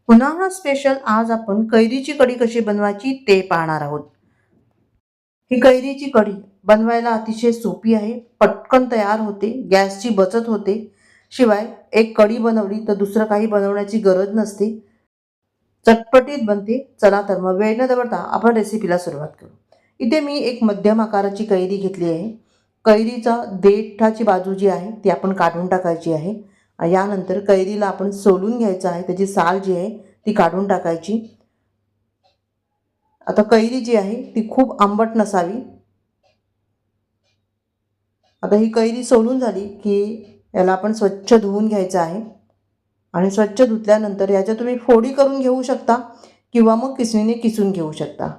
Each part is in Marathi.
उन्हाळा स्पेशल आज आपण कैरीची कढी कशी बनवायची ते पाहणार आहोत। ही कैरीची कढी बनवायला अतिशय सोपी आहे, पटकन तयार होते, गॅसची बचत होते। शिवाय एक कढी बनवली तर दुसरं काही बनवण्याची गरज नसते, चटपटीत बनते। चला तर मग वेळ न दवडता आपण रेसिपीला सुरुवात करू। इथे मी एक मध्यम आकाराची कैरी घेतली आहे। कैरीचा देठाची बाजू जी आहे ती आपण काढून टाकायची आहे। यानंतर कैरीला आपण सोलून घ्यायचं आहे, त्याची साल जी आहे ती काढून टाकायची। आता कैरी जी आहे ती खूप आंबट नसावी। आता ही कैरी सोलून झाली की याला आपण स्वच्छ धुवून घ्यायचं आहे आणि स्वच्छ धुतल्यानंतर याच्या तुम्ही फोडी करून घेऊ शकता किंवा मग किसणीने किसून घेऊ शकता।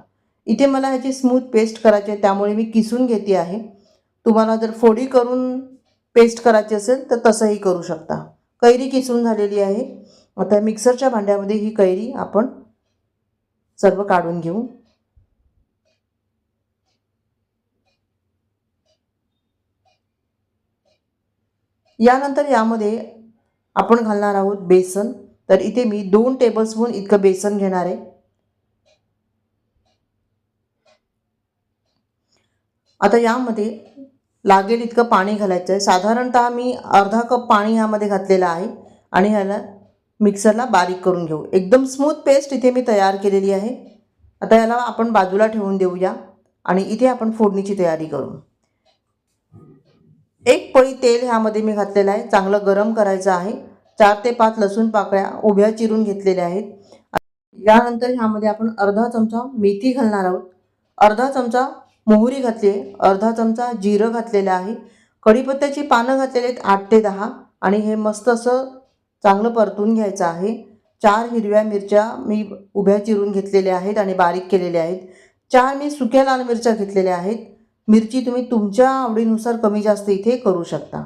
इथे मला ह्याची स्मूथ पेस्ट करायची आहे, त्यामुळे मी किसून घेते आहे। तुम्हाला जर फोडी करून पेस्ट करायची असेल तर तसंही करू शकता। कैरी किसून झालेली आहे। आता मिक्सरच्या भांड्यामध्ये ही कैरी आपण सर्व काढून घेऊ। यानंतर यामध्ये आपण घालणार आहोत बेसन। तर इथे मी 2 टेबलस्पून इतकं बेसन घेणार आहे। आता यामध्ये लागेल इतकं पाणी घालायचं आहे। साधारणतः मी अर्धा कप पाणी यामध्ये घातलेलं आहे आणि ह्याला मिक्सरला बारीक करून घेऊ। एकदम स्मूथ पेस्ट इथे मी तयार केलेली आहे। आता याला आपण बाजूला ठेवून देऊया आणि इथे आपण फोडणीची तयारी करू। एक पळी तेल ह्यामध्ये मी घातलेलं आहे, चांगलं गरम करायचं आहे। 4 ते 5 लसूण पाकळ्या उभ्या चिरून घेतलेल्या आहेत। यानंतर ह्यामध्ये आपण अर्धा चमचा मेथी घालणार आहोत, अर्धा चमचा मोहरी घातली आहे, अर्धा चमचा जिरं घातलेलं आहे, कढीपत्त्याची पानं घातलेली आहेत 8 ते 10 आणि हे मस्त असं चांगलं परतून घ्यायचं आहे। 4 हिरव्या मिरच्या मी उभ्या चिरून घेतलेल्या आहेत आणि बारीक केलेल्या आहेत। 4 मी सुक्या लाल मिरच्या घेतलेल्या आहेत। मिरची तुम्ही तुमच्या आवडीनुसार कमी जास्त इथे करू शकता।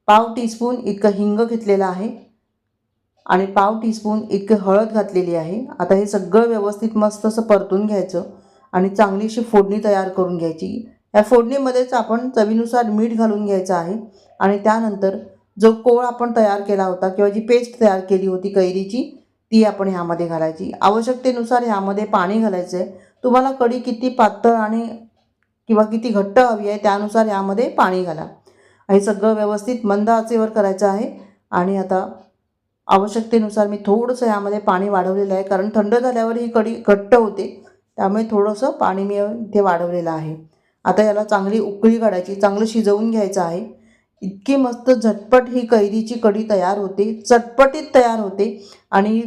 पाव टीस्पून इतकं हिंग घेतलेलं आहे आणि पाव टीस्पून इतकं हळद घातलेली आहे। आता हे सगळं व्यवस्थित मस्त असं परतून घ्यायचं आणि चांगलीशी फोडणी तयार करून घ्यायची। या फोडणीमध्येच आपण चवीनुसार मीठ घालून घ्यायचं आहे आणि त्यानंतर जो कोळ आपण तयार केला होता किंवा जी पेस्ट तयार केली होती कैरीची ती आपण ह्यामध्ये घालायची। आवश्यकतेनुसार ह्यामध्ये पाणी घालायचं आहे। तुम्हाला कढी किती पातळ आणि किंवा किती घट्ट हवी आहे त्यानुसार यामध्ये पाणी घाला। हे सगळं व्यवस्थित मंद आचेवर करायचं आहे आणि आता आवश्यकतेनुसार मी थोडंसं यामध्ये पाणी वाढवलेलं आहे, कारण थंड झाल्यावर ही कढी घट्ट होते, त्यामुळे थोडंसं पाणी मी इथे वाढवलेलं आहे। आता याला चांगली उकळी काढायची, चांगलं शिजवून घ्यायचं आहे। इतकी मस्त झटपट ही कैरीची कढी तयार होते, चटपटीत तयार होते आणि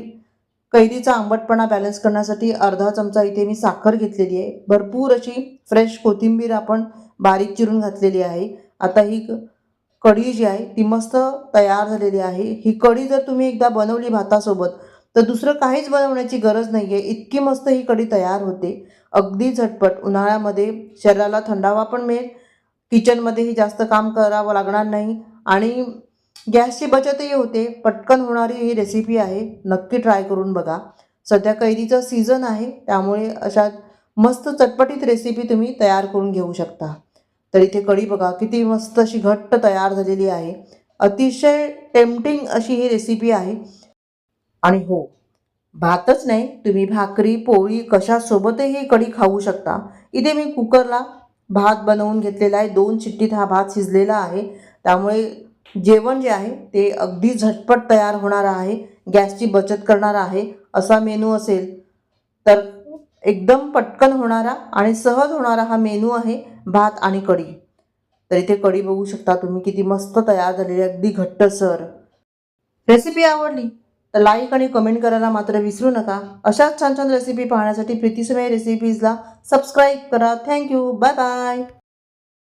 कैरीचा आंबटपणा बॅलन्स करण्यासाठी अर्धा चमचा इथे मी साखर घेतलेली आहे। भरपूर अशी फ्रेश कोथिंबीर आपण बारीक चिरून घातलेली आहे। आता ही कढी जी आहे ती मस्त तयार झालेली आहे। ही कढी जर तुम्ही एकदा बनवली भातासोबत तर दुसरं काहीच बनवण्याची गरज नाही आहे, इतकी मस्त ही कढी तयार होते। अगदी झटपट उन्हाळ्यामध्ये शरीराला थंडावा पण मिळेल, किचनमध्येही जास्त काम करावं लागणार नाही आणि गॅसची बचतही होते। पटकन होणारी ही रेसिपी आहे, नक्की ट्राय करून बघा। सध्या कैरीचा सीझन आहे, त्यामुळे अशा मस्त चटपटीत रेसिपी तुम्ही तयार करून घेऊ शकता। तर इथे कढी बघा किती मस्त अशी घट्ट तयार झालेली आहे। अतिशय टेम्पटिंग अशी ही रेसिपी आहे आणि हो, भातच नाही, तुम्ही भाकरी पोळी कशासोबतही ही कढी खाऊ शकता। इथे मी कुकरला भात बनवून घेतलेला आहे, 2 शिट्टीत हा भात शिजलेला आहे, त्यामुळे जेवण जे आहे ते अगदी झटपट तयार होणार आहे, गॅसची बचत करणार आहे। असा मेनू असेल तर एकदम पटकन होणारा आणि सहज होणारा हा मेनू आहे भात आणि कढी। तर इथे कढी बघू शकता तुम्ही किती मस्त तयार झालेली आहे, अगदी घट्टसर। रेसिपी आवडली तर लाईक आणि कमेंट करायला मात्र विसरू नका। अशाच छान छान रेसिपी पाहण्यासाठी प्रीती सुमे रेसिपीजला सबस्क्राईब करा। Thank you, bye bye.